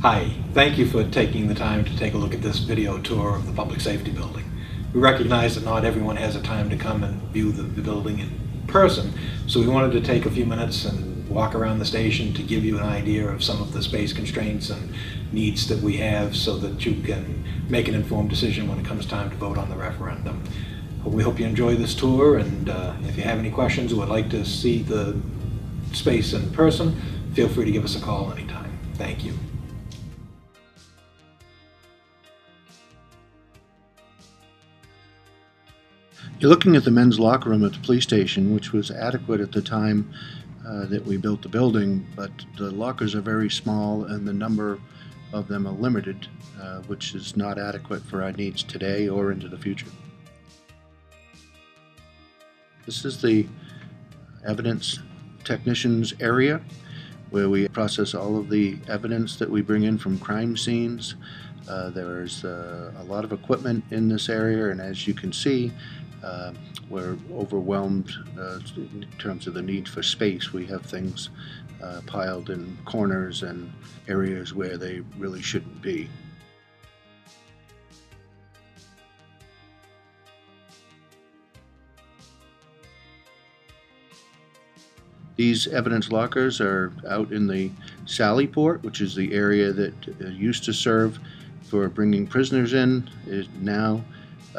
Hi, thank you for taking the time to take a look at this video tour of the Public Safety Building. We recognize that not everyone has the time to come and view the building in person, so we wanted to take a few minutes and walk around the station to give you an idea of some of the space constraints and needs that we have so that you can make an informed decision when it comes time to vote on the referendum. We hope you enjoy this tour, and if you have any questions or would like to see the space in person, feel free to give us a call anytime. Thank you. You're looking at the men's locker room at the police station, which was adequate at the time that we built the building, but the lockers are very small and the number of them are limited, which is not adequate for our needs today or into the future. This is the evidence technicians area, where we process all of the evidence that we bring in from crime scenes. There's a lot of equipment in this area, and as you can see, we're overwhelmed in terms of the need for space. We have things piled in corners and areas where they really shouldn't be. These evidence lockers are out in the Sally Port, which is the area that used to serve for bringing prisoners in. It now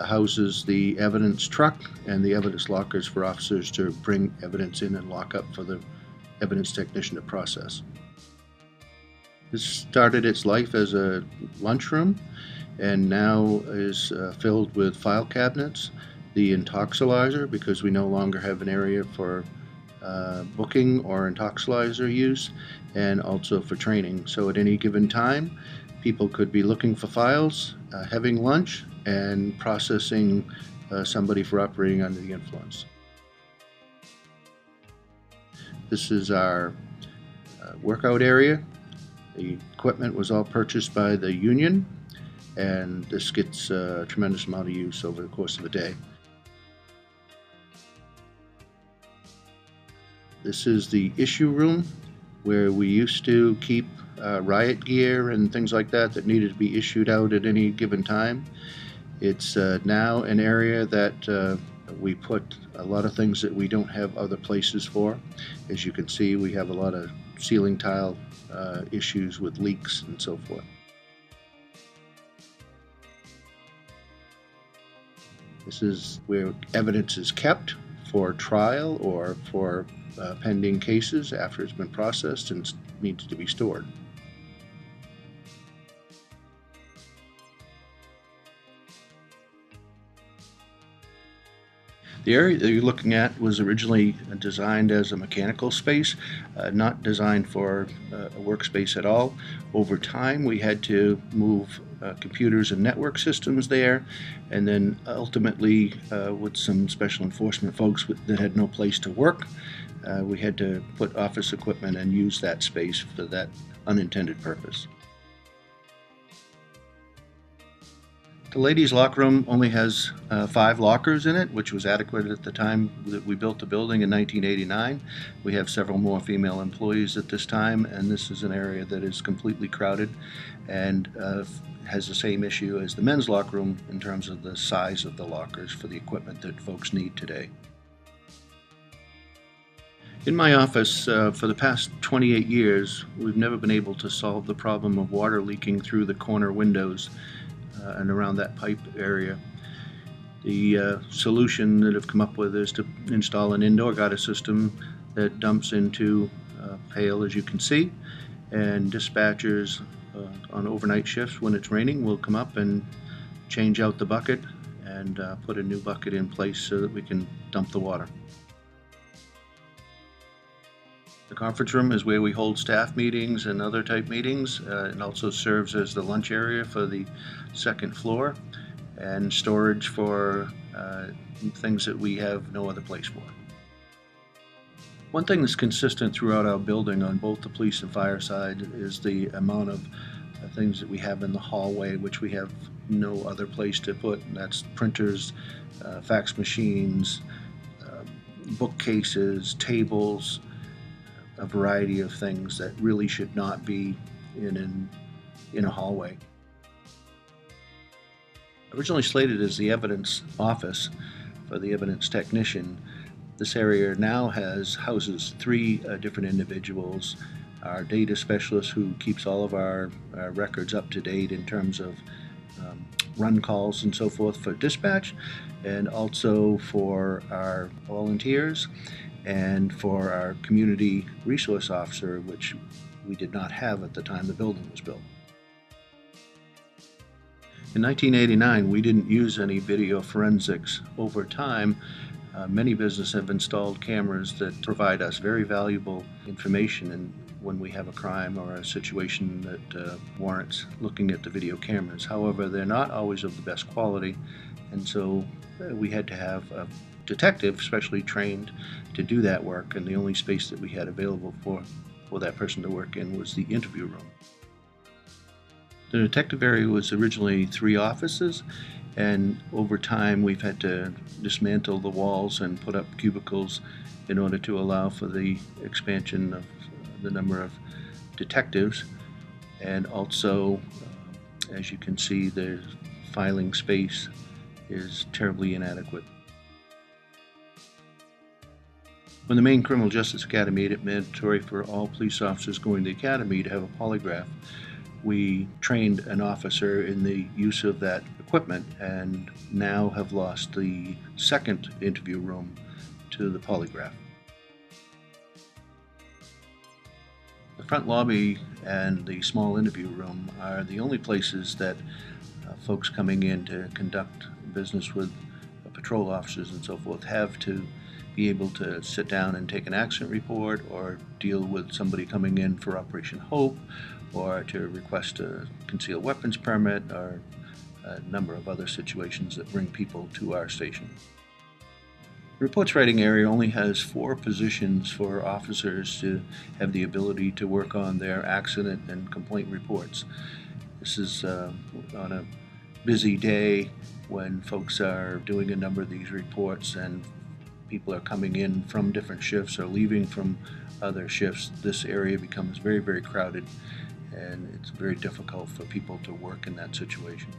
houses the evidence truck and the evidence lockers for officers to bring evidence in and lock up for the evidence technician to process. This started its life as a lunchroom and now is filled with file cabinets, the intoxilizer, because we no longer have an area for booking or intoxilizer use, and also for training. So at any given time, people could be looking for files, having lunch, and processing somebody for operating under the influence. This is our workout area. The equipment was all purchased by the union, and this gets a tremendous amount of use over the course of a day. This is the issue room, where we used to keep riot gear and things like that needed to be issued out at any given time. It's now an area that we put a lot of things that we don't have other places for. As you can see, we have a lot of ceiling tile issues with leaks and so forth. This is where evidence is kept for trial or for pending cases after it's been processed and needs to be stored. The area that you're looking at was originally designed as a mechanical space, not designed for a workspace at all. Over time, we had to move computers and network systems there, and then ultimately, with some special enforcement folks that had no place to work, we had to put office equipment and use that space for that unintended purpose. The ladies' locker room only has 5 lockers in it, which was adequate at the time that we built the building in 1989. We have several more female employees at this time, and this is an area that is completely crowded and has the same issue as the men's locker room in terms of the size of the lockers for the equipment that folks need today. In my office, for the past 28 years, we've never been able to solve the problem of water leaking through the corner windows and around that pipe area. The solution that I've come up with is to install an indoor gutter system that dumps into a pail, as you can see, and dispatchers on overnight shifts when it's raining will come up and change out the bucket and put a new bucket in place so that we can dump the water. The conference room is where we hold staff meetings and other type meetings. It also serves as the lunch area for the second floor and storage for things that we have no other place for. One thing that's consistent throughout our building on both the police and fire side is the amount of things that we have in the hallway, which we have no other place to put, and that's printers, fax machines, bookcases, tables, a variety of things that really should not be in an in a hallway. Originally slated as the evidence office for the evidence technician, this area now houses three different individuals. Our data specialist, who keeps all of our records up to date in terms of run calls and so forth for dispatch, and also for our volunteers and for our community resource officer, which we did not have at the time the building was built. In 1989, we didn't use any video forensics. Over time, many businesses have installed cameras that provide us very valuable information, and when we have a crime or a situation that warrants looking at the video cameras. However, they're not always of the best quality, and so we had to have a detective specially trained to do that work, and the only space that we had available for that person to work in was the interview room. The detective area was originally 3 offices, and over time we've had to dismantle the walls and put up cubicles in order to allow for the expansion of the number of detectives. And also, as you can see, the filing space is terribly inadequate. When the Maine Criminal Justice Academy made it mandatory for all police officers going to the academy to have a polygraph, we trained an officer in the use of that equipment and now have lost the second interview room to the polygraph. The front lobby and the small interview room are the only places that folks coming in to conduct business with patrol officers and so forth have to be able to sit down and take an accident report or deal with somebody coming in for Operation Hope or to request a concealed weapons permit or a number of other situations that bring people to our station. The reports writing area only has 4 positions for officers to have the ability to work on their accident and complaint reports. This is on a busy day when folks are doing a number of these reports and people are coming in from different shifts or leaving from other shifts. This area becomes very, very crowded, and it's very difficult for people to work in that situation.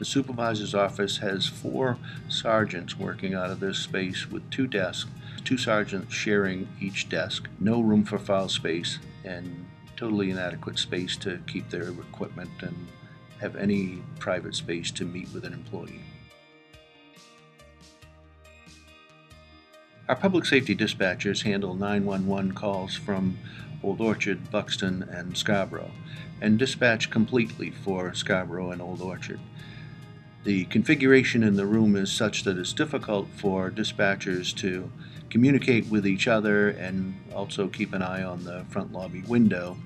The supervisor's office has 4 sergeants working out of this space with 2 desks, 2 sergeants sharing each desk, no room for file space, and totally inadequate space to keep their equipment and have any private space to meet with an employee. Our public safety dispatchers handle 911 calls from Old Orchard, Buxton, and Scarborough, and dispatch completely for Scarborough and Old Orchard. The configuration in the room is such that it's difficult for dispatchers to communicate with each other and also keep an eye on the front lobby window.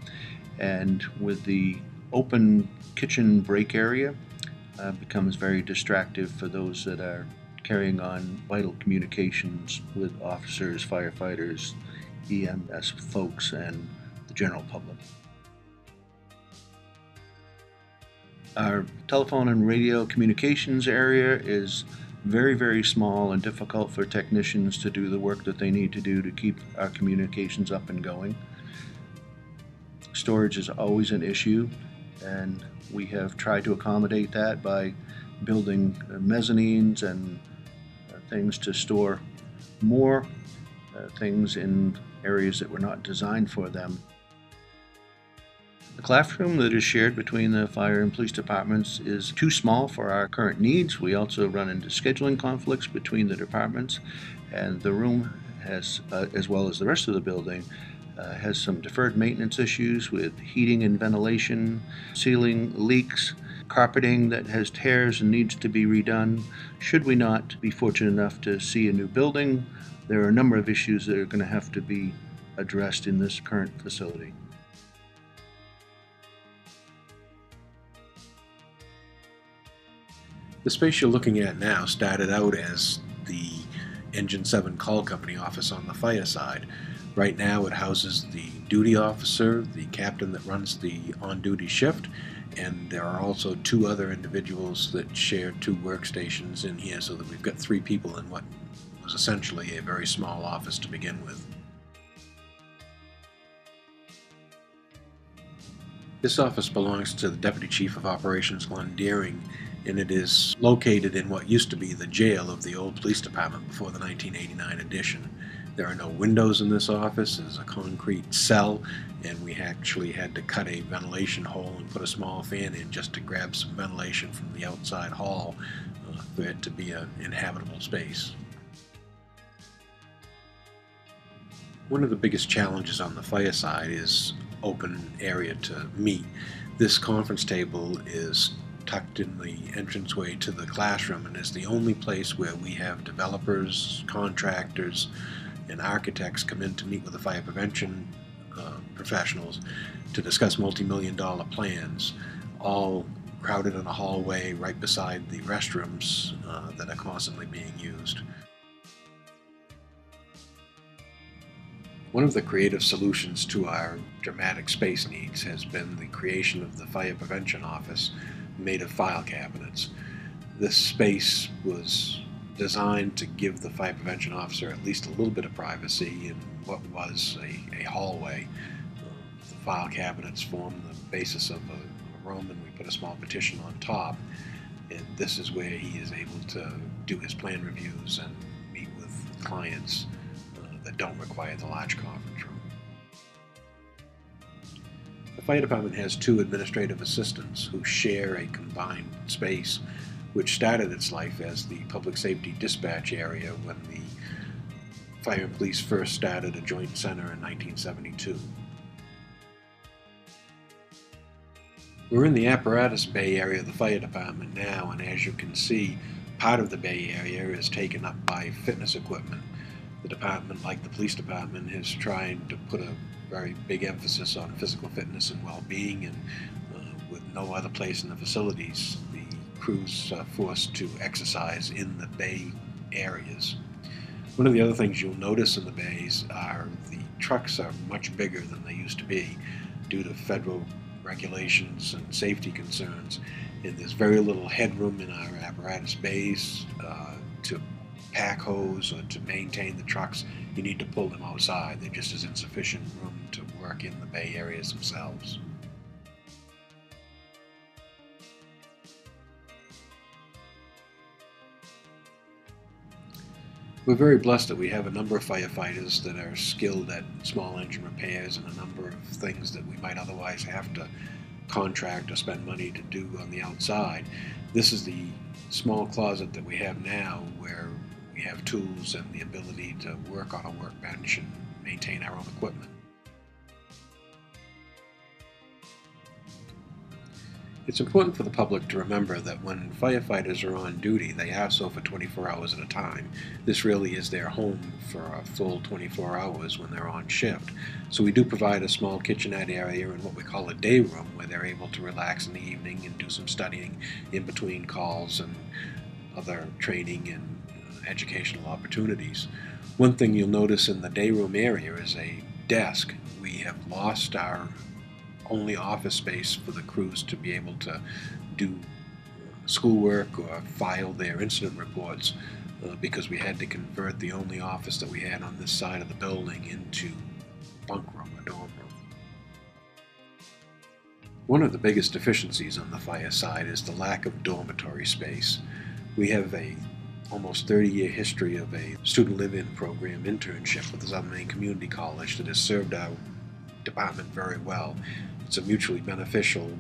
And with the open kitchen break area, becomes very distractive for those that are carrying on vital communications with officers, firefighters, EMS folks, and the general public. Our telephone and radio communications area is very, very small and difficult for technicians to do the work that they need to do to keep our communications up and going. Storage is always an issue, and we have tried to accommodate that by building mezzanines and things to store more things in areas that were not designed for them. The classroom that is shared between the fire and police departments is too small for our current needs. We also run into scheduling conflicts between the departments, and the room has, as well as the rest of the building, has some deferred maintenance issues with heating and ventilation, ceiling leaks, carpeting that has tears and needs to be redone. Should we not be fortunate enough to see a new building, there are a number of issues that are going to have to be addressed in this current facility. The space you're looking at now started out as the Engine 7 call company office on the fire side. Right now it houses the duty officer, the captain that runs the on-duty shift, and there are also 2 other individuals that share 2 workstations in here, so that we've got 3 people in what was essentially a very small office to begin with. This office belongs to the Deputy Chief of Operations, Glenn Deering, and it is located in what used to be the jail of the old police department before the 1989 addition. There are no windows in this office. It is a concrete cell, and we actually had to cut a ventilation hole and put a small fan in just to grab some ventilation from the outside hall for it to be an inhabitable space. One of the biggest challenges on the fire side is open area to meet. This conference table is tucked in the entranceway to the classroom and is the only place where we have developers, contractors, and architects come in to meet with the fire prevention professionals to discuss multi-million-dollar plans, all crowded in a hallway right beside the restrooms that are constantly being used. One of the creative solutions to our dramatic space needs has been the creation of the Fire Prevention Office made of file cabinets. This space was designed to give the fire prevention officer at least a little bit of privacy in what was a hallway. The file cabinets form the basis of a room, and we put a small partition on top, and this is where he is able to do his plan reviews and meet with clients that don't require the large conference room. The fire department has 2 administrative assistants who share a combined space, which started its life as the public safety dispatch area when the fire and police first started a joint center in 1972. We're in the apparatus bay area of the fire department now, and as you can see, part of the bay area is taken up by fitness equipment. The department, like the police department, is trying to put a very big emphasis on physical fitness and well-being, and with no other place in the facilities, the crews are forced to exercise in the bay areas. One of the other things you'll notice in the bays are the trucks are much bigger than they used to be due to federal regulations and safety concerns, and there's very little headroom in our apparatus bays to pack hose or to maintain the trucks. You need to pull them outside. There just is insufficient room to work in the bay areas themselves. We're very blessed that we have a number of firefighters that are skilled at small engine repairs and a number of things that we might otherwise have to contract or spend money to do on the outside. This is the small closet that we have now where we have tools and the ability to work on a workbench and maintain our own equipment. It's important for the public to remember that when firefighters are on duty, they are so for 24 hours at a time. This really is their home for a full 24 hours when they're on shift. So we do provide a small kitchenette area and what we call a day room where they're able to relax in the evening and do some studying in between calls and other training and educational opportunities. One thing you'll notice in the day room area is a desk. We have lost our only office space for the crews to be able to do schoolwork or file their incident reports because we had to convert the only office that we had on this side of the building into bunk room or dorm room. One of the biggest deficiencies on the fire side is the lack of dormitory space. We have a almost 30-year history of a student live-in program internship with the Southern Maine Community College that has served our department very well. It's a mutually beneficial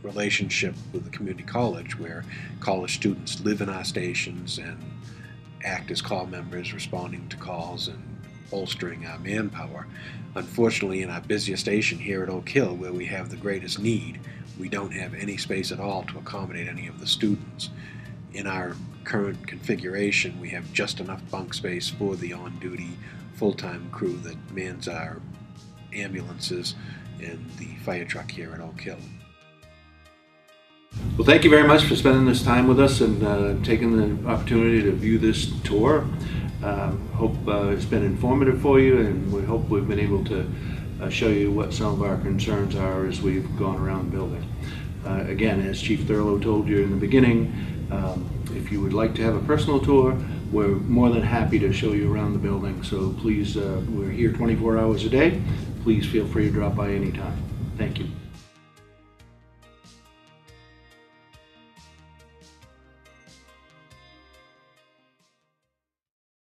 relationship with the community college where college students live in our stations and act as call members, responding to calls and bolstering our manpower. Unfortunately, in our busiest station here at Oak Hill, where we have the greatest need, we don't have any space at all to accommodate any of the students. In our current configuration, we have just enough bunk space for the on-duty full-time crew that mans our ambulances and the fire truck here at Oak Hill. Well, thank you very much for spending this time with us and taking the opportunity to view this tour. Hope it's been informative for you, and we hope we've been able to show you what some of our concerns are as we've gone around the building. Again, as Chief Thurlow told you in the beginning, if you would like to have a personal tour, we're more than happy to show you around the building. So please, we're here 24 hours a day. Please feel free to drop by anytime. Thank you.